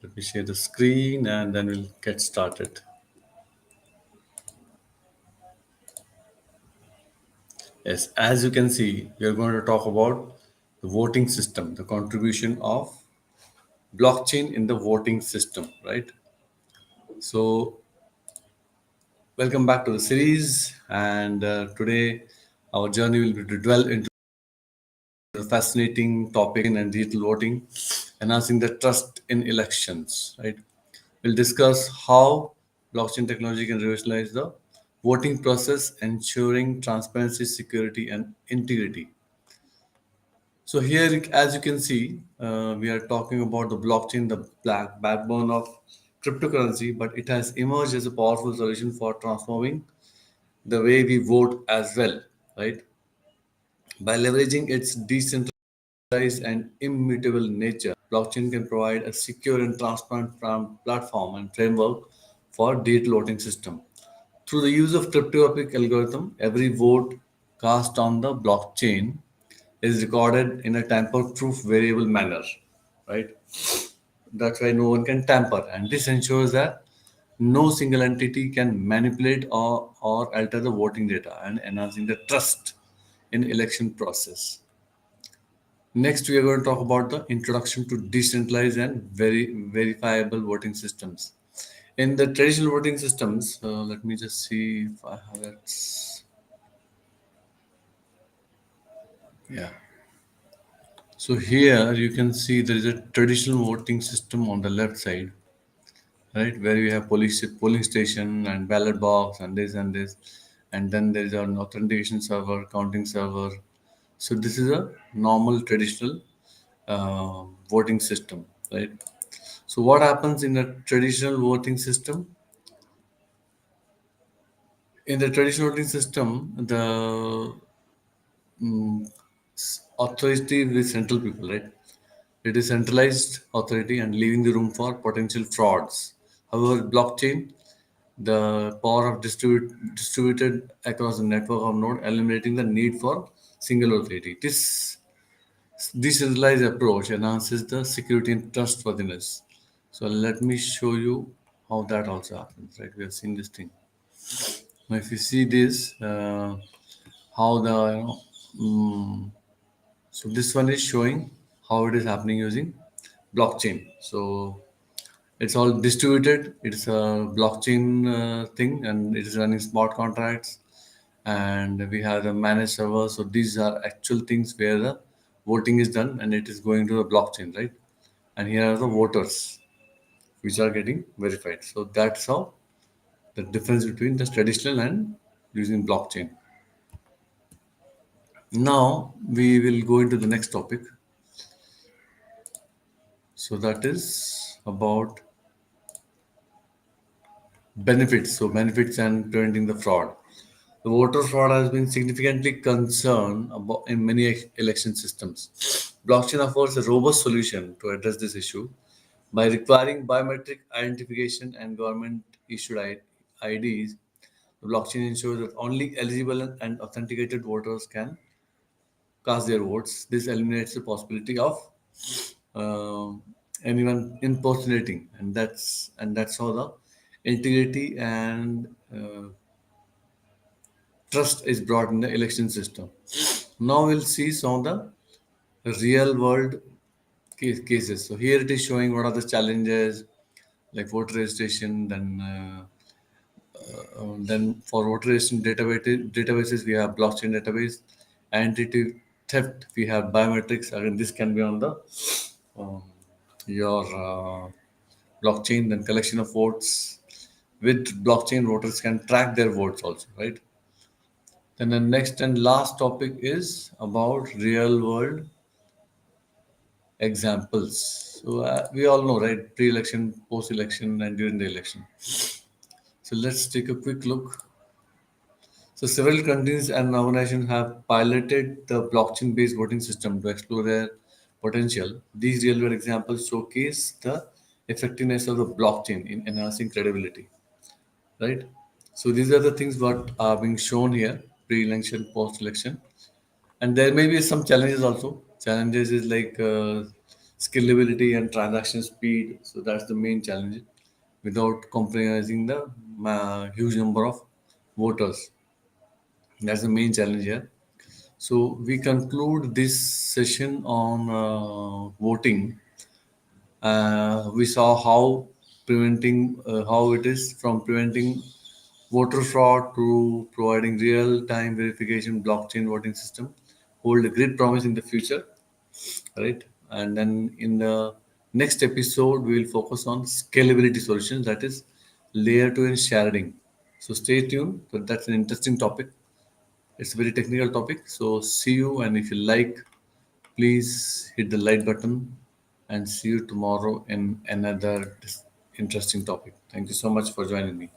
Let me share the screen and then we'll get started. Yes, as you can see, we are going to talk about the voting system, the contribution of blockchain in the voting system, right? So, welcome back to the series. And today, our journey will be to dwell into the fascinating topic and digital voting, enhancing the trust in elections, right? We'll discuss how blockchain technology can revolutionize the voting process, ensuring transparency, security, and integrity. So here, as you can see, we are talking about the blockchain, the black backbone of cryptocurrency, but it has emerged as a powerful solution for transforming the way we vote as well, right? By leveraging its decentralized and immutable nature, blockchain can provide a secure and transparent platform and framework for digital voting system. Through the use of cryptographic algorithm, every vote cast on the blockchain is recorded in a tamper-proof variable manner, right? That's why no one can tamper, and this ensures that no single entity can manipulate or alter the voting data and enhancing the trust in election process. Next, we are going to talk about the introduction to decentralized and verifiable voting systems. In the traditional voting systems, let me just see if I have it. Yeah. So here you can see there is a traditional voting system on the left side, right, where we have polling station and ballot box and this, and then there is an authentication server, counting server. So this is a normal traditional voting system, right? So what happens in a traditional voting system? In the traditional voting system, the authority is central people, right? It is centralized authority and leaving the room for potential frauds. However, blockchain, the power of distributed across the network of node, eliminating the need for single authority. This decentralized approach enhances the security and trustworthiness. So let me show you how that also happens. Right, we have seen this thing. Now, if you see this, how the so this one is showing how it is happening using blockchain. So it's all distributed. It's a blockchain thing, and it is running smart contracts. And we have the managed server. So these are actual things where the voting is done, and it is going to the blockchain, right? And here are the voters which are getting verified. So that's how the difference between the traditional and using blockchain. Now we will go into the next topic. So that is about benefits. So benefits and preventing the fraud. The voter fraud has been significantly concerned about in many election systems. Blockchain offers a robust solution to address this issue by requiring biometric identification and government issued IDs. The blockchain ensures that only eligible and authenticated voters can cast their votes. This eliminates the possibility of anyone impersonating, and that's how the integrity and trust is brought in the election system. Now we'll see some of the real world cases. So here it is showing what are the challenges like voter registration, then for voter registration databases we have blockchain database, identity theft we have biometrics. Again, this can be on the um, your blockchain. Then collection of votes with blockchain, voters can track their votes also, right? Then the next and last topic is about real world examples. So we all know, right? Pre-election, post-election, and during the election. So let's take a quick look. So several countries and organizations have piloted the blockchain-based voting system to explore their potential. These real-world examples showcase the effectiveness of the blockchain in enhancing credibility, right? So these are the things what are being shown here: pre-election, post-election, and there may be some challenges also. Challenges is like scalability and transaction speed. So that's the main challenge without compromising the huge number of voters. That's the main challenge here. So we conclude this session on voting. We saw how it is from preventing voter fraud to providing real-time verification blockchain voting system hold a great promise in the future, right? And then in the next episode, we will focus on scalability solutions, that is layer 2 and sharding. So stay tuned, but that's an interesting topic. It's a very technical topic. So see you, and if you like, please hit the like button, and see you tomorrow in another interesting topic. Thank you so much for joining me.